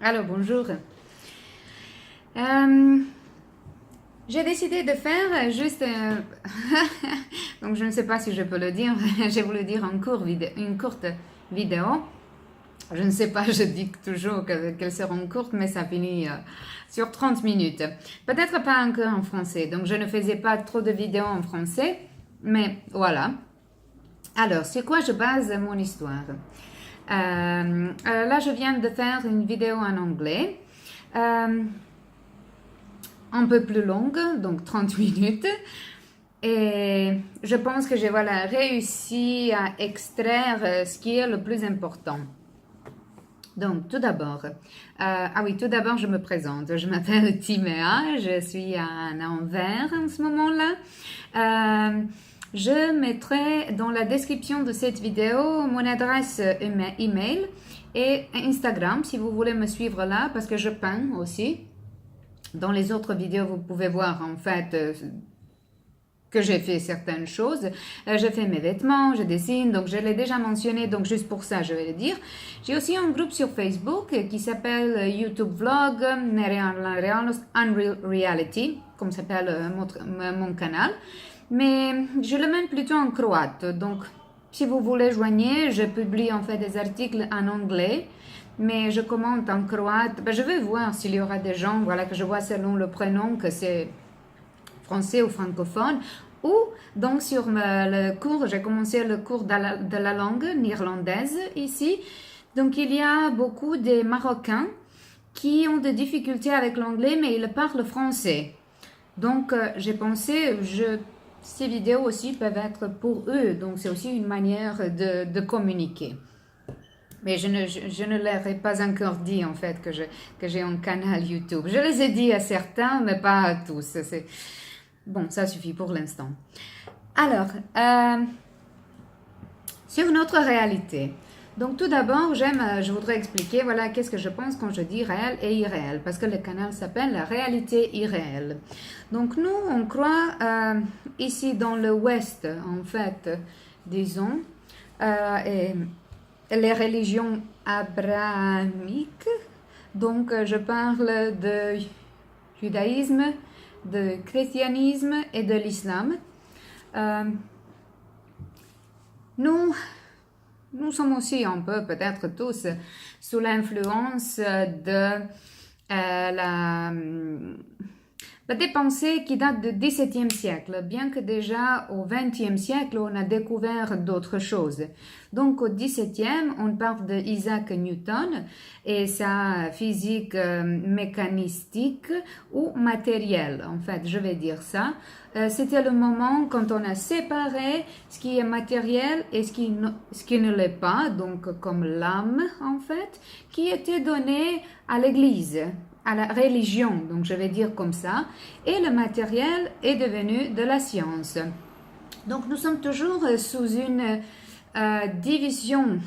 Alors, bonjour. J'ai décidé de faire juste... donc, je ne sais pas si je peux le dire. J'ai voulu dire une courte vidéo. Je ne sais pas, je dis toujours qu'elles seront courtes, mais ça finit sur 30 minutes. Peut-être pas encore en français. Donc, je ne faisais pas trop de vidéos en français. Mais voilà. Alors, sur quoi je base mon histoire? Là, je viens de faire une vidéo en anglais. Un peu plus longue, donc 30 minutes. Et je pense que j'ai réussi à extraire ce qui est le plus important. Donc, tout d'abord, tout d'abord, je me présente. Je m'appelle Timéa, je suis à Anvers en ce moment-là. Je mettrai dans la description de cette vidéo mon adresse email et Instagram si vous voulez me suivre là, parce que je peins aussi. Dans les autres vidéos, vous pouvez voir en fait que j'ai fait certaines choses. Je fais mes vêtements, je dessine, donc je l'ai déjà mentionné, donc juste pour ça, je vais le dire. J'ai aussi un groupe sur Facebook qui s'appelle YouTube Vlog Unreal Reality, comme s'appelle mon canal. Mais je le mets plutôt en croate, donc si vous voulez joindre, je publie en fait des articles en anglais. Mais je commente en croate. Je vais voir s'il y aura des gens que je vois selon le prénom que c'est français ou francophone. Ou donc sur le cours, j'ai commencé le cours de la langue néerlandaise ici. Donc il y a beaucoup de Marocains qui ont des difficultés avec l'anglais, mais ils parlent français. Donc j'ai pensé, ces vidéos aussi peuvent être pour eux. Donc c'est aussi une manière de communiquer. Mais je ne leur ai pas encore dit en fait que j'ai un canal YouTube. Je les ai dit à certains, mais pas à tous. Bon, ça suffit pour l'instant. Alors, sur notre réalité. Donc tout d'abord, je voudrais expliquer qu'est-ce que je pense quand je dis réel et irréel, parce que le canal s'appelle la réalité irréelle. Donc nous, on croit ici dans le Ouest, en fait, disons, et les religions abrahamiques. Donc, je parle de judaïsme, de christianisme et de l'islam. Nous sommes aussi un peu, peut-être tous, sous l'influence de des pensées qui datent du XVIIe siècle, bien que déjà au XXe siècle, on a découvert d'autres choses. Donc au XVIIe, on parle d'Isaac Newton et sa physique mécanistique ou matérielle, en fait, je vais dire ça. C'était le moment quand on a séparé ce qui est matériel et ce qui ne l'est pas, donc comme l'âme, en fait, qui était donné à l'Église, à la religion, donc je vais dire comme ça, et le matériel est devenu de la science. Donc nous sommes toujours sous une division,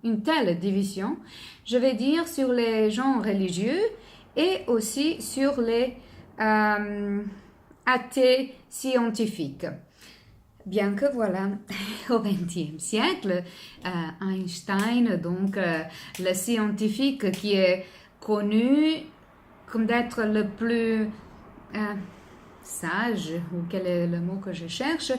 une telle division, je vais dire sur les gens religieux et aussi sur les athées scientifiques. Bien que au XXe siècle, Einstein, donc le scientifique qui est connu comme d'être le plus sage, ou quel est le mot que je cherche,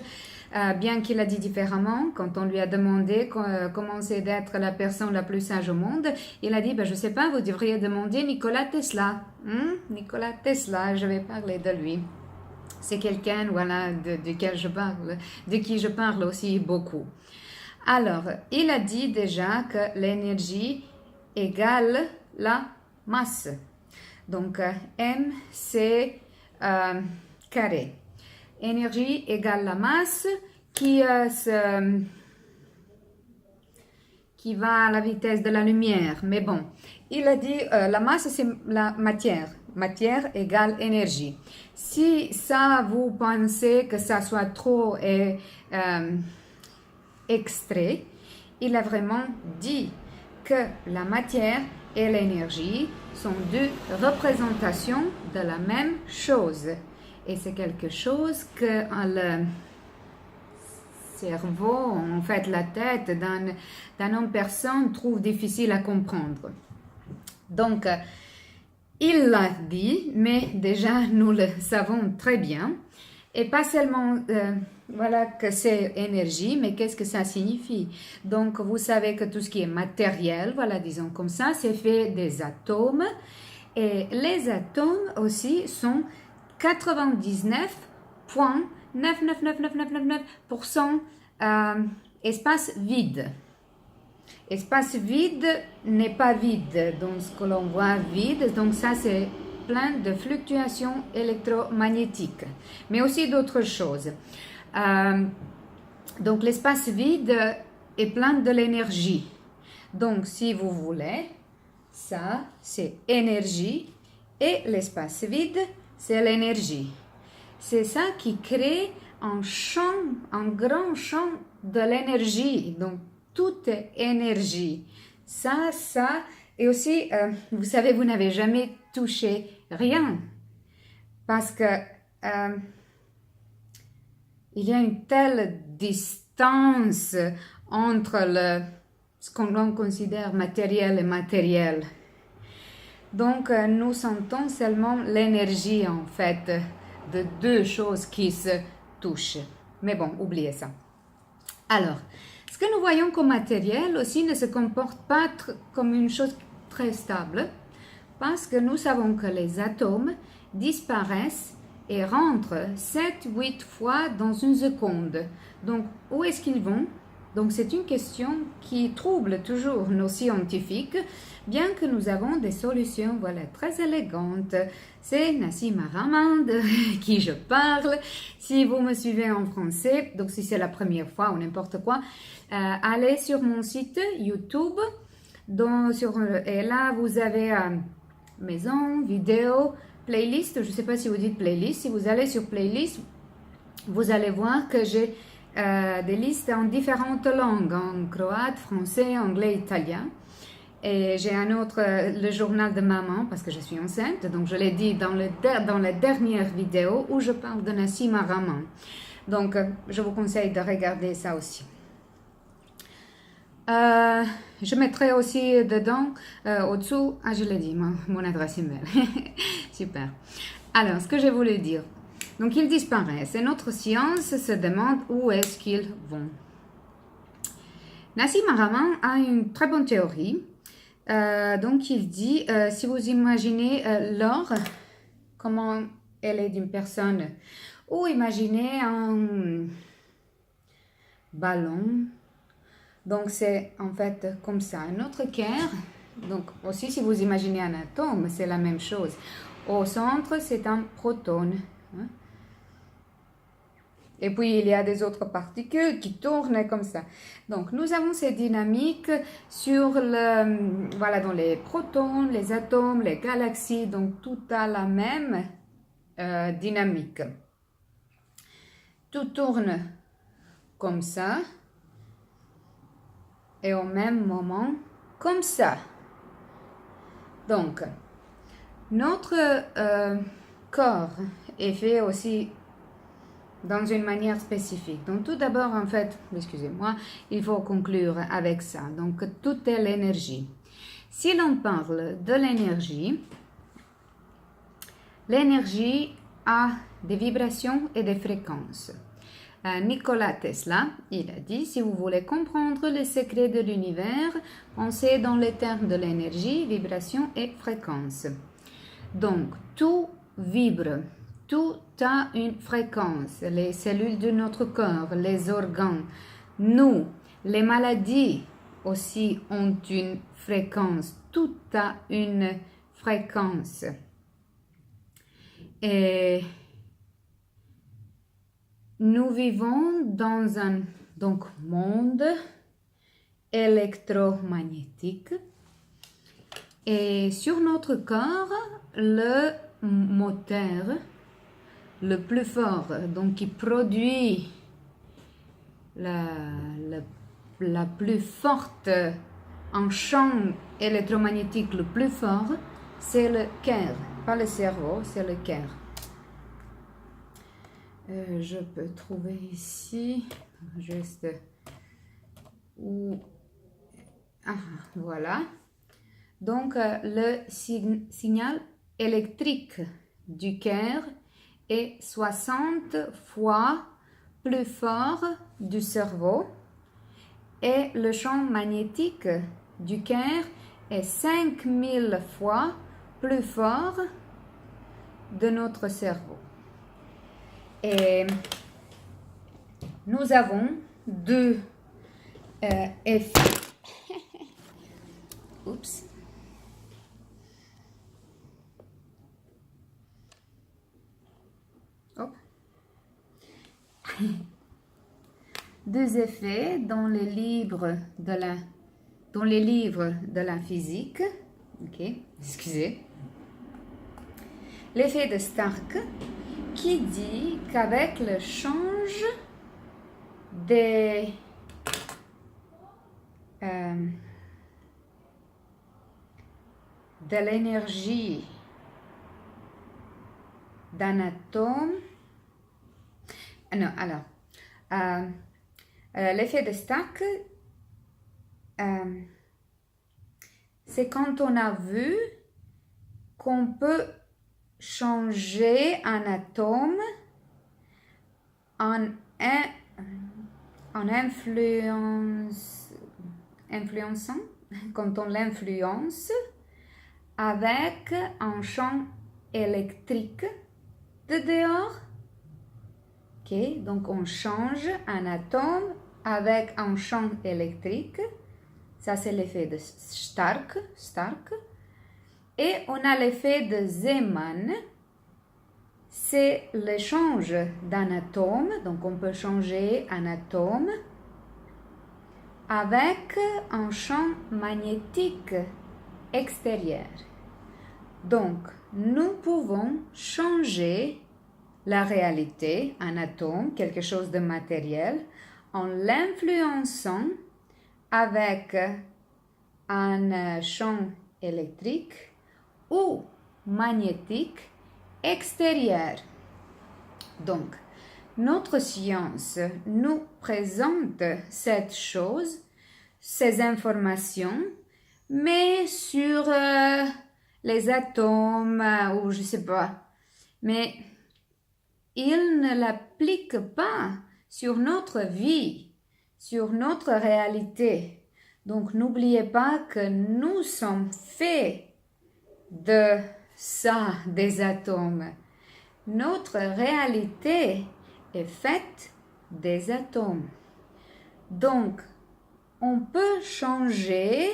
bien qu'il a dit différemment, quand on lui a demandé comment c'est d'être la personne la plus sage au monde, il a dit, je ne sais pas, vous devriez demander Nikola Tesla. Nikola Tesla, je vais parler de lui. C'est quelqu'un, de qui je parle aussi beaucoup. Alors, il a dit déjà que l'énergie égale la masse. Donc, mc carré. Énergie égale la masse qui va à la vitesse de la lumière. Mais bon, il a dit la masse, c'est la matière. Matière égale énergie. Si ça, vous pensez que ça soit trop extrait, il a vraiment dit que la matière et l'énergie sont deux représentations de la même chose. Et c'est quelque chose que le cerveau, en fait la tête d'une personne trouve difficile à comprendre. Donc, il l'a dit, mais déjà nous le savons très bien. Et pas seulement, voilà, que c'est énergie, mais qu'est-ce que ça signifie? Donc, vous savez que tout ce qui est matériel, voilà, disons comme ça, c'est fait des atomes. Et les atomes aussi sont 99,99999% espace vide. Espace vide n'est pas vide, donc ce que l'on voit vide, donc ça c'est plein de fluctuations électromagnétiques, mais aussi d'autres choses. Donc l'espace vide est plein de l'énergie. Donc si vous voulez, ça c'est énergie et l'espace vide c'est l'énergie. C'est ça qui crée un champ, un grand champ de l'énergie. Donc tout est énergie. Ça, et aussi, vous savez, vous n'avez jamais touché rien. Parce que il y a une telle distance entre ce qu'on considère matériel et matériel. Donc, nous sentons seulement l'énergie, en fait, de deux choses qui se touchent. Mais bon, oubliez ça. Alors, ce que nous voyons comme matériel aussi ne se comporte pas comme une chose très stable parce que nous savons que les atomes disparaissent et rentrent 7-8 fois dans une seconde. Donc, où est-ce qu'ils vont? Donc, c'est une question qui trouble toujours nos scientifiques, bien que nous avons des solutions, voilà, très élégantes. C'est Nassim Haramein de qui je parle. Si vous me suivez en français, donc si c'est la première fois ou n'importe quoi, allez sur mon site YouTube. Et là, vous avez maison, vidéo, playlist. Je ne sais pas si vous dites playlist. Si vous allez sur playlist, vous allez voir que j'ai des listes en différentes langues, en croate, français, anglais, italien. Et j'ai un autre, le journal de maman, parce que je suis enceinte, donc je l'ai dit dans la dernière vidéo où je parle de Nassim Haramein. Donc, je vous conseille de regarder ça aussi. Je mettrai aussi dedans, au-dessous, je l'ai dit, mon adresse email. Super. Alors, ce que je voulais dire. Donc, ils disparaissent et notre science se demande où est-ce qu'ils vont. Nassim Haramein a une très bonne théorie. Donc, il dit, si vous imaginez l'or, comment elle est d'une personne, ou imaginez un ballon. Donc, c'est en fait comme ça. Notre cœur, donc aussi si vous imaginez un atome, c'est la même chose. Au centre, c'est un proton. Hein? Et puis, il y a des autres particules qui tournent comme ça. Donc, nous avons ces dynamiques voilà, dans les protons, les atomes, les galaxies. Donc, tout a la même dynamique. Tout tourne comme ça. Et au même moment, comme ça. Donc, notre corps est fait aussi dans une manière spécifique. Donc tout d'abord, en fait, excusez-moi, il faut conclure avec ça. Donc tout est l'énergie. Si l'on parle de l'énergie, l'énergie a des vibrations et des fréquences. Nikola Tesla, il a dit, si vous voulez comprendre les secrets de l'univers, pensez dans les termes de l'énergie, vibration et fréquence. Donc, tout vibre. Tout a une fréquence, les cellules de notre corps, les organes, nous, les maladies aussi ont une fréquence, tout a une fréquence. Et nous vivons dans un monde électromagnétique et sur notre corps, le moteur le plus fort, donc qui produit la plus forte, un champ électromagnétique le plus fort, c'est le cœur, pas le cerveau, c'est le cœur. Je peux trouver ici, juste où... voilà. Donc, le signal électrique du cœur est 60 fois plus fort du cerveau et le champ magnétique du cœur est 5000 fois plus fort de notre cerveau. Et nous avons deux effets. Oups. Oh. Deux effets dans les livres de la physique. Ok, excusez. L'effet de Stark qui dit qu'avec le change de l'énergie d'un atome. Non, alors, l'effet de Stark, c'est quand on a vu qu'on peut changer un atome en influençant, quand on l'influence avec un champ électrique de dehors. Ok, donc on change un atome avec un champ électrique. Ça, c'est l'effet de Stark. Et on a l'effet de Zeeman. C'est l'échange d'un atome. Donc, on peut changer un atome avec un champ magnétique extérieur. Donc, nous pouvons changer la réalité, un atome, quelque chose de matériel, en l'influençant avec un champ électrique ou magnétique extérieur. Donc, notre science nous présente cette chose, ces informations, mais sur les atomes ou je sais pas. Mais il ne l'applique pas sur notre vie, sur notre réalité. Donc, n'oubliez pas que nous sommes faits de ça, des atomes. Notre réalité est faite des atomes. Donc, on peut changer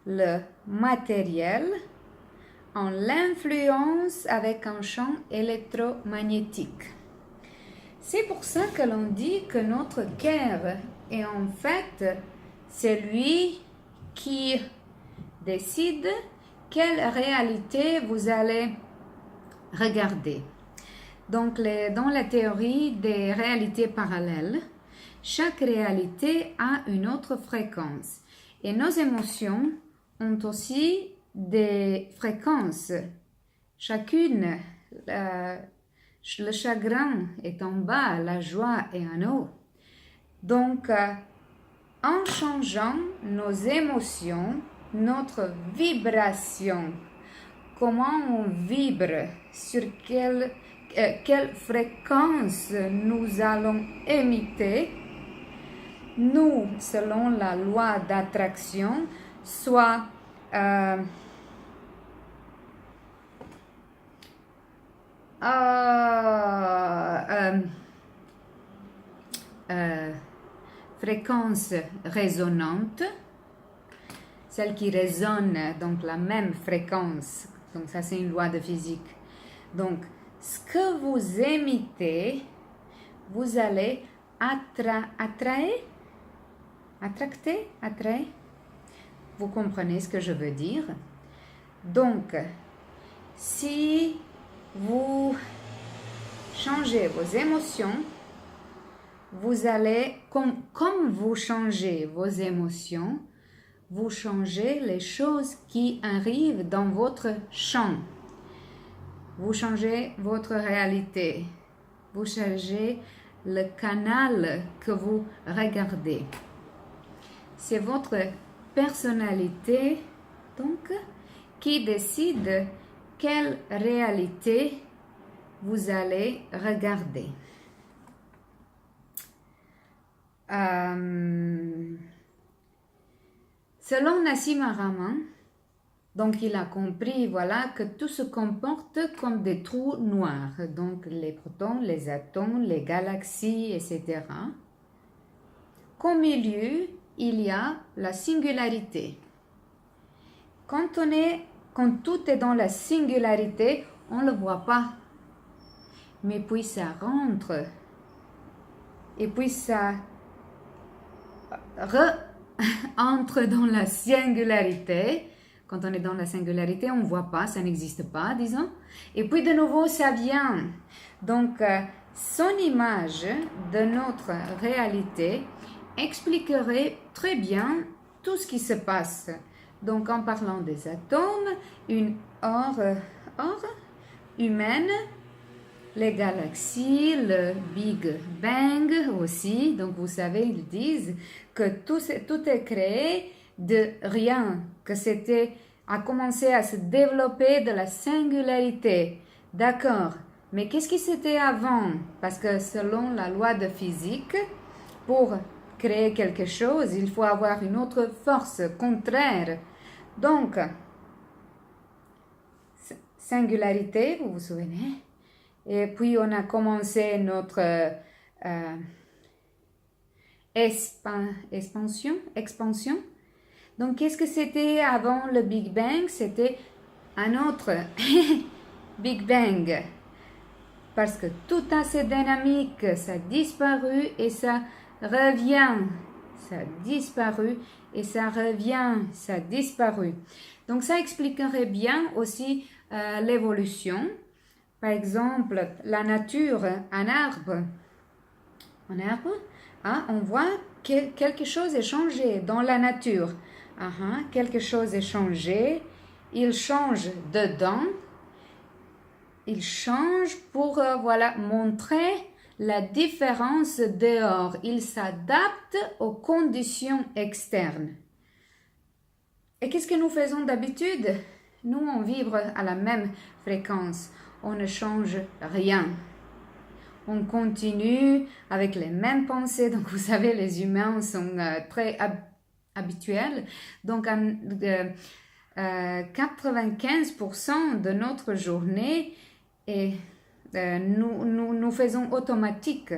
le matériel en l'influence avec un champ électromagnétique. C'est pour ça que l'on dit que notre cœur est en fait celui qui décide quelle réalité vous allez regarder. Donc, dans la théorie des réalités parallèles, chaque réalité a une autre fréquence. Et nos émotions ont aussi des fréquences. Chacune, le chagrin est en bas, la joie est en haut. Donc, en changeant nos émotions, notre vibration, comment on vibre, sur quelle fréquence nous allons émettre, nous, selon la loi d'attraction, soit fréquence résonante, celle qui résonne, donc la même fréquence. Donc ça, c'est une loi de physique. Donc, ce que vous émettez, vous allez attraire. Vous comprenez ce que je veux dire? Donc, si vous changez vos émotions, vous allez, comme vous changez vos émotions, vous changez les choses qui arrivent dans votre champ. Vous changez votre réalité. Vous changez le canal que vous regardez. C'est votre personnalité Donc, qui décide quelle réalité vous allez regarder. Selon Nassim Haramein, donc il a compris voilà, que tout se comporte comme des trous noirs, donc les protons, les atomes, les galaxies, etc. Qu'au milieu, il y a la singularité. Quand tout est dans la singularité, on ne le voit pas. Mais puis ça rentre. Et puis ça entre dans la singularité. Quand on est dans la singularité, on ne voit pas, ça n'existe pas, disons. Et puis de nouveau, ça vient. Donc, son image de notre réalité expliquerait très bien tout ce qui se passe. Donc, en parlant des atomes, une aure humaine, les galaxies, le Big Bang aussi. Donc, vous savez, ils disent que tout est créé de rien, que a commencé à se développer de la singularité. D'accord, mais qu'est-ce qui c'était avant? Parce que selon la loi de physique, pour créer quelque chose, il faut avoir une autre force contraire. Donc, singularité, vous vous souvenez? Et puis on a commencé notre expansion. Donc, qu'est-ce que c'était avant le Big Bang? C'était un autre Big Bang. Parce que tout assez dynamique, ça a disparu et ça revient. Ça a disparu et ça revient, ça a disparu. Donc, ça expliquerait bien aussi l'évolution. Par exemple, la nature, un arbre. On voit que quelque chose est changé dans la nature. Quelque chose est changé. Il change dedans. Il change pour montrer la différence dehors. Il s'adapte aux conditions externes. Et qu'est-ce que nous faisons d'habitude? Nous, on vibre à la même fréquence. On ne change rien. On continue avec les mêmes pensées. Donc, vous savez, les humains sont très habituels. Donc, 95% de notre journée, nous faisons automatique.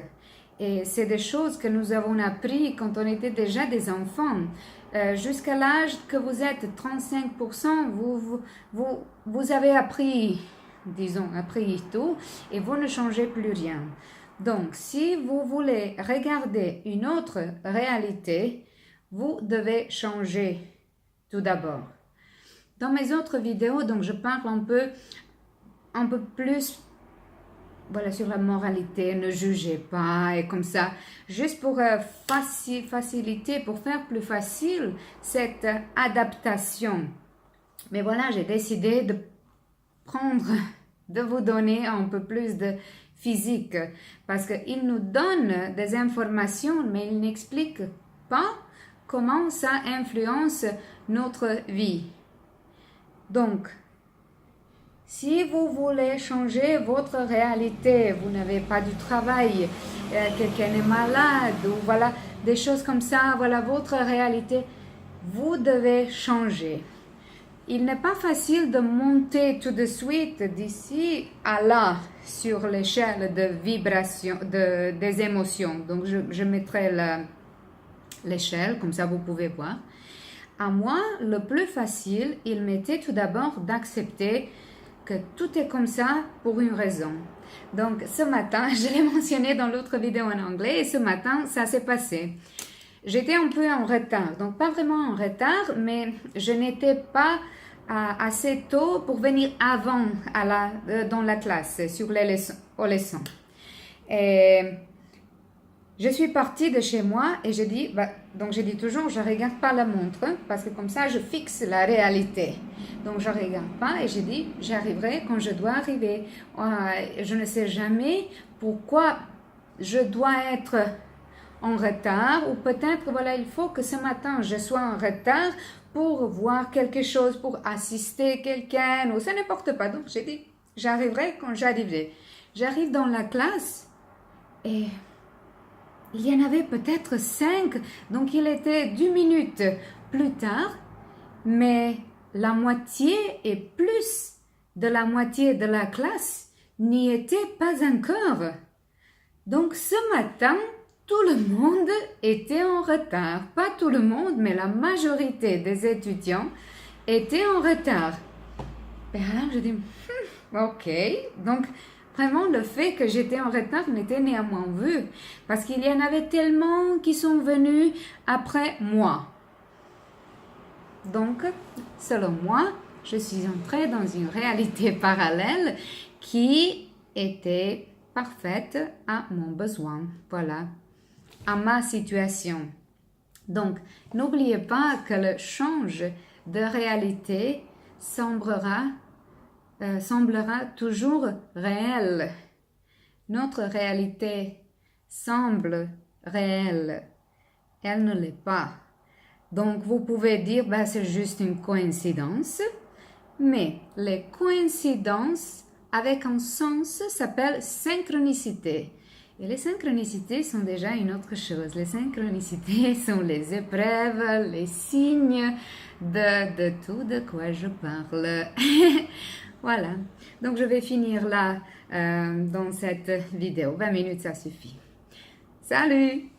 Et c'est des choses que nous avons appris quand on était déjà des enfants. Jusqu'à l'âge que vous êtes 35%, vous avez appris tout et vous ne changez plus rien. Donc, si vous voulez regarder une autre réalité, vous devez changer tout d'abord. Dans mes autres vidéos, donc je parle un peu plus sur la moralité, ne jugez pas et comme ça, juste pour faciliter, pour faire plus facile cette adaptation. Mais voilà, j'ai décidé de vous donner un peu plus de physique parce qu'il nous donne des informations, mais il n'explique pas comment ça influence notre vie. Donc, si vous voulez changer votre réalité, vous n'avez pas du travail, quelqu'un est malade ou des choses comme ça, votre réalité, vous devez changer. Il n'est pas facile de monter tout de suite d'ici à là sur l'échelle de vibration, des émotions. Donc, je mettrai l'échelle, comme ça vous pouvez voir. À moi, le plus facile, il m'était tout d'abord d'accepter que tout est comme ça pour une raison. Donc, ce matin, je l'ai mentionné dans l'autre vidéo en anglais, et ce matin, ça s'est passé. J'étais un peu en retard, donc pas vraiment en retard, mais je n'étais pas assez tôt pour venir avant dans la classe, sur aux leçons. Et je suis partie de chez moi et j'ai dit toujours, je ne regarde pas la montre, parce que comme ça, je fixe la réalité. Donc, je ne regarde pas et j'ai dit, j'arriverai quand je dois arriver. Je ne sais jamais pourquoi je dois être en retard ou peut-être, voilà, il faut que ce matin, je sois en retard pour voir quelque chose, pour assister quelqu'un ou ça n'importe pas. Donc, j'ai dit, j'arriverai quand j'arriverai. J'arrive dans la classe et il y en avait peut-être 5, donc il était 10 minutes plus tard, mais la moitié et plus de la moitié de la classe n'y était pas encore. Donc ce matin, tout le monde était en retard. Pas tout le monde, mais la majorité des étudiants étaient en retard. Et alors je dis, ok, donc vraiment le fait que j'étais en retard n'était néanmoins vu, parce qu'il y en avait tellement qui sont venus après moi. Donc, selon moi, je suis entrée dans une réalité parallèle qui était parfaite à mon besoin, voilà, à ma situation. Donc, n'oubliez pas que le change de réalité semblera toujours réel. Notre réalité semble réelle, elle ne l'est pas. Donc, vous pouvez dire, bah, c'est juste une coïncidence, mais les coïncidences avec un sens s'appellent synchronicité. Et les synchronicités sont déjà une autre chose. Les synchronicités sont les épreuves, les signes de tout de quoi je parle. Voilà. Donc, je vais finir là dans cette vidéo. 20 minutes, ça suffit. Salut!